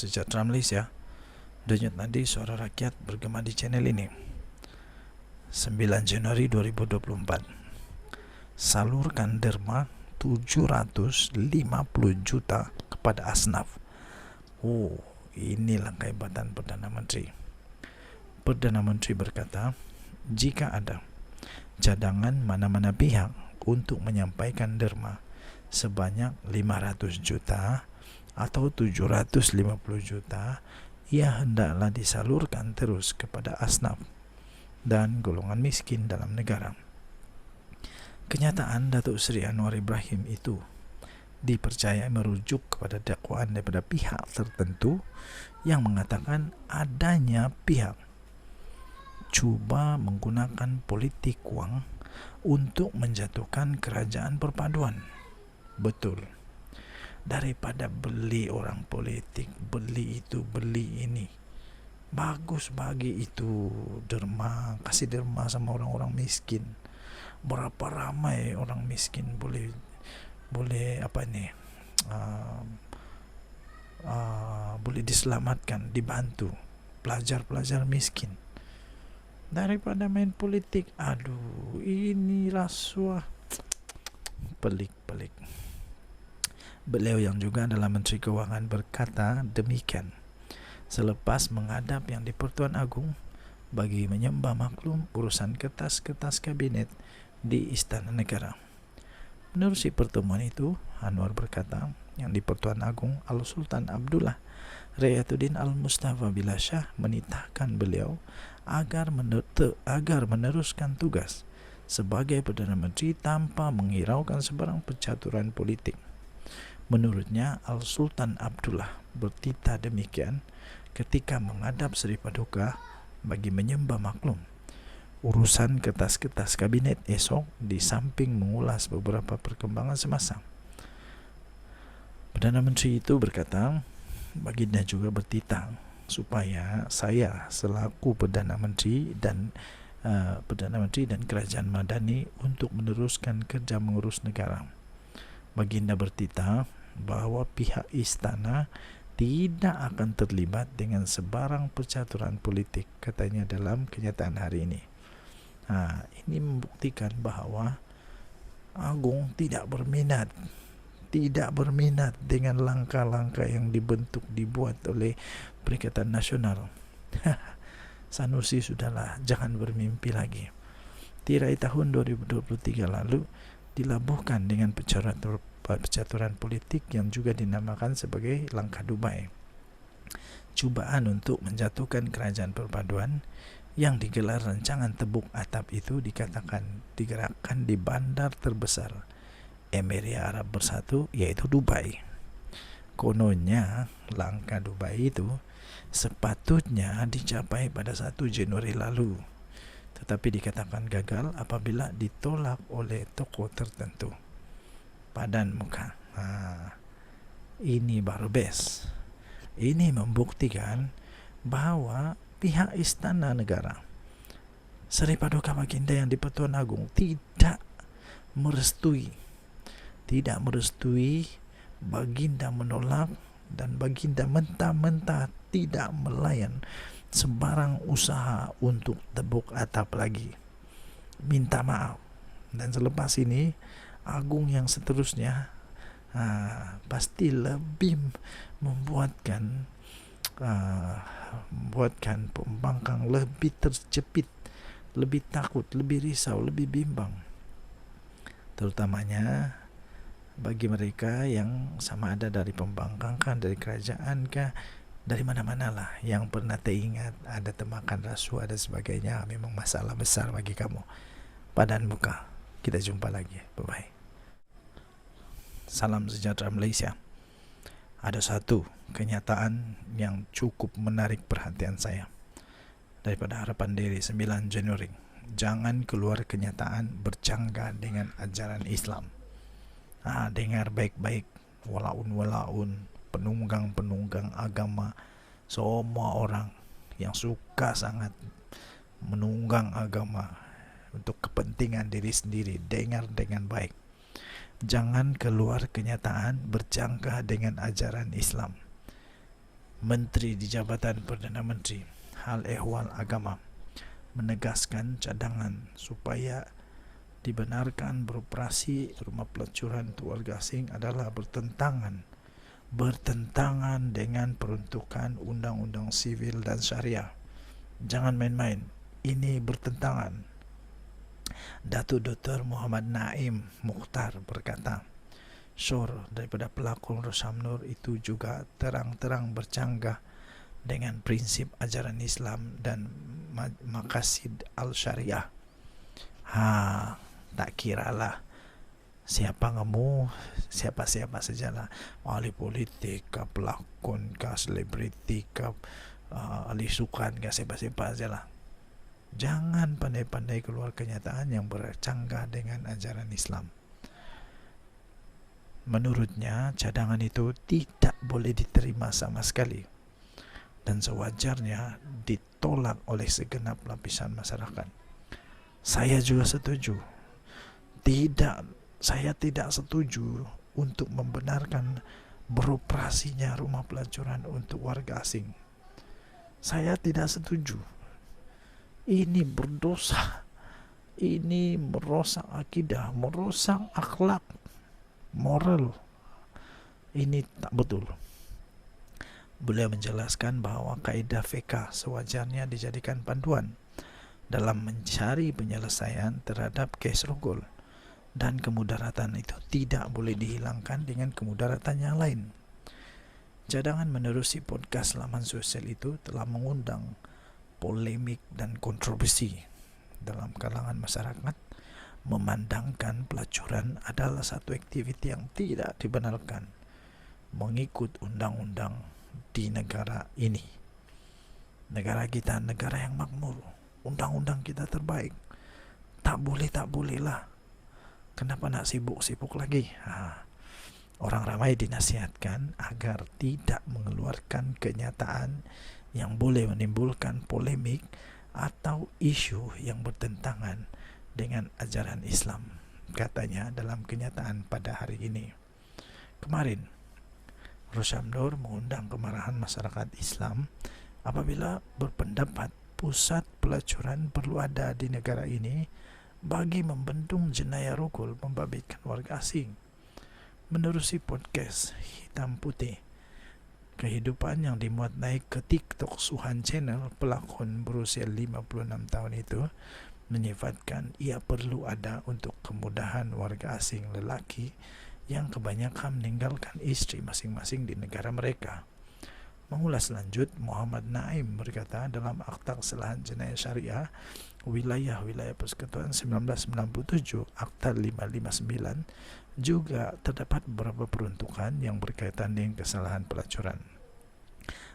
sejahtera Malaysia. Denyut nadi suara rakyat bergema di channel ini. 9 Januari 2024. Salurkan derma 750 juta kepada asnaf. Inilah kehebatan Perdana Menteri. Perdana Menteri berkata, jika ada cadangan mana-mana pihak untuk menyampaikan derma sebanyak 500 juta atau 750 juta, ia hendaklah disalurkan terus kepada asnaf dan golongan miskin dalam negara. Kenyataan Datuk Seri Anwar Ibrahim itu dipercayai merujuk kepada dakwaan daripada pihak tertentu yang mengatakan adanya pihak cuba menggunakan politik wang untuk menjatuhkan kerajaan perpaduan. Betul. Daripada beli orang politik, beli itu, beli ini, bagus bagi itu derma, kasih derma sama orang-orang miskin. Berapa ramai orang miskin boleh boleh diselamatkan, dibantu, pelajar-pelajar miskin. Daripada main politik, ini rasuah. Pelik. Beliau yang juga adalah Menteri Kewangan berkata demikian selepas menghadap Yang di-Pertuan Agong bagi menyembah maklum urusan kertas-kertas kabinet di Istana Negara. Menerusi pertemuan itu, Anwar berkata, Yang di-Pertuan Agong Al-Sultan Abdullah Rayatuddin Al-Mustafa Billah Shah menitahkan beliau agar meneruskan tugas sebagai Perdana Menteri tanpa menghiraukan sebarang percaturan politik. Menurutnya, Al-Sultan Abdullah bertitah demikian ketika menghadap Seri Paduka bagi menyembah maklum urusan kertas-kertas kabinet esok di samping mengulas beberapa perkembangan semasa. Perdana Menteri itu berkata, baginda juga bertitah supaya saya selaku Perdana Menteri dan Kerajaan Madani untuk meneruskan kerja mengurus negara. Baginda bertitah bahawa pihak istana tidak akan terlibat dengan sebarang percaturan politik, katanya dalam kenyataan hari ini. Ini membuktikan bahawa Agong tidak berminat dengan langkah-langkah yang dibuat oleh Perikatan Nasional. Sanusi sudahlah, jangan bermimpi lagi. Tirai tahun 2023 lalu dilabuhkan dengan percaturan politik yang juga dinamakan sebagai langkah Dubai. Cubaan untuk menjatuhkan kerajaan perpaduan yang digelar rancangan tebuk atap itu dikatakan digerakkan di bandar terbesar Emirat Arab Bersatu, yaitu Dubai. Kononnya langkah Dubai itu sepatutnya dicapai pada 1 Januari lalu, tetapi dikatakan gagal apabila ditolak oleh tokoh tertentu. Padan muka. Ini baru best. Ini membuktikan bahawa pihak Istana Negara, Seri Paduka Baginda Yang di-Pertuan Agong tidak merestui baginda menolak dan baginda mentah-mentah tidak melayan sebarang usaha untuk tebuk atap lagi. Minta maaf. Dan selepas ini Agong yang seterusnya pasti lebih membuatkan pembangkang lebih terjepit, lebih takut, lebih risau, lebih bimbang. Terutamanya bagi mereka yang sama ada dari pembangkang kah, dari kerajaan kah, dari mana-mana lah, yang pernah teringat ada temakan rasuah dan sebagainya, memang masalah besar bagi kamu. Padan muka. Kita jumpa lagi. Bye-bye. Salam sejahtera Malaysia. Ada satu kenyataan yang cukup menarik perhatian saya daripada Harapan Diri 9 Januari. Jangan keluar kenyataan bercanggah dengan ajaran Islam. Dengar baik-baik, walaun, penunggang agama, semua orang yang suka sangat menunggang agama untuk kepentingan diri sendiri, dengar dengan baik. Jangan keluar kenyataan bercanggah dengan ajaran Islam. Menteri di Jabatan Perdana Menteri Hal Ehwal Agama menegaskan cadangan supaya dibenarkan beroperasi rumah pelacuran untuk warga asing adalah bertentangan dengan peruntukan Undang-Undang Sivil dan Syariah. Jangan main-main, ini bertentangan. Datuk Dr. Muhammad Naim Mukhtar berkata, syur daripada pelakon Rosham Nur itu juga terang-terang bercanggah dengan prinsip ajaran Islam dan maqasid al-syariah. Tak kiralah siapa kamu, siapa-siapa sajalah, ahli politik kah, pelakon kah, selebriti kah, ahli sukan kah, siapa-siapa sajalah. Jangan pandai-pandai keluar kenyataan yang bercanggah dengan ajaran Islam. Menurutnya, cadangan itu tidak boleh diterima sama sekali dan sewajarnya ditolak oleh segenap lapisan masyarakat. Saya juga setuju. Saya tidak setuju untuk membenarkan beroperasinya rumah pelacuran untuk warga asing. Saya tidak setuju. Ini berdosa. Ini merosak akidah, merosak akhlak, moral. Ini tak betul. Beliau menjelaskan bahawa kaedah fiqh sewajarnya dijadikan panduan dalam mencari penyelesaian terhadap kes rogol, dan kemudaratan itu tidak boleh dihilangkan dengan kemudaratan yang lain. Cadangan menerusi podcast laman sosial itu telah mengundang polemik dan kontroversi dalam kalangan masyarakat, memandangkan pelacuran adalah satu aktiviti yang tidak dibenarkan mengikut undang-undang di negara ini. Negara kita negara yang makmur, undang-undang kita terbaik. Tak bolehlah. Kenapa nak sibuk-sibuk lagi? Orang ramai dinasihatkan agar tidak mengeluarkan kenyataan yang boleh menimbulkan polemik atau isu yang bertentangan dengan ajaran Islam, katanya dalam kenyataan pada hari ini. Kemarin, Rosham Nur mengundang kemarahan masyarakat Islam apabila berpendapat pusat pelacuran perlu ada di negara ini bagi membendung jenayah rogol membabitkan warga asing. Menerusi podcast Hitam Putih, kehidupan yang dimuat naik ke TikTok Suhan Channel, pelakon berusia 56 tahun itu menyifatkan ia perlu ada untuk kemudahan warga asing lelaki yang kebanyakan meninggalkan istri masing-masing di negara mereka. Mengulas lanjut, Muhammad Naim berkata dalam Akta Kesalahan Jenayah Syariah Wilayah-Wilayah Persekutuan 1997 Akta 559 juga terdapat beberapa peruntukan yang berkaitan dengan kesalahan pelacuran.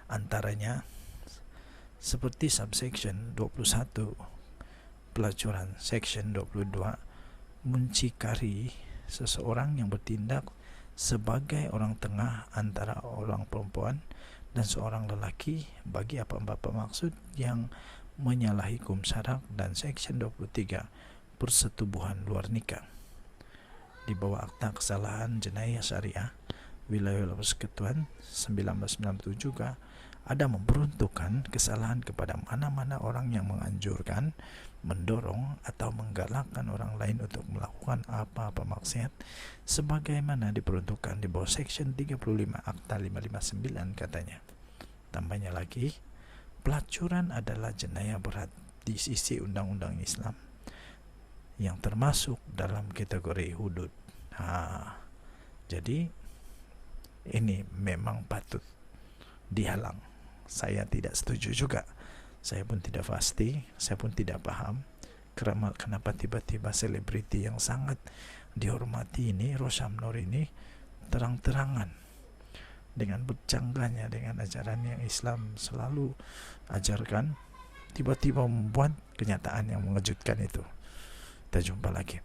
Antaranya seperti subsection 21 pelacuran, section 22 muncikari seseorang yang bertindak sebagai orang tengah antara orang perempuan dan seorang lelaki bagi apa-apa maksud yang menyalahi hukum syarak, dan section 23 persetubuhan luar nikah. Di bawah Akta Kesalahan Jenayah Syariah Wilayah Persekutuan 1997 juga ada memperuntukkan kesalahan kepada mana-mana orang yang menganjurkan, mendorong atau menggalakkan orang lain untuk melakukan apa-apa maksiat sebagaimana diperuntukkan di bawah section 35 Akta 559, katanya. Tambahnya lagi, pelacuran adalah jenayah berat di sisi undang-undang Islam yang termasuk dalam kategori hudud. Jadi ini memang patut dihalang. Saya tidak setuju juga. Saya pun tidak pasti, saya pun tidak paham kenapa tiba-tiba selebriti yang sangat dihormati ini, Rosham Nur ini, terang-terangan dengan bercanggahnya dengan ajaran yang Islam selalu ajarkan, tiba-tiba membuat kenyataan yang mengejutkan itu. Kita jumpa lagi.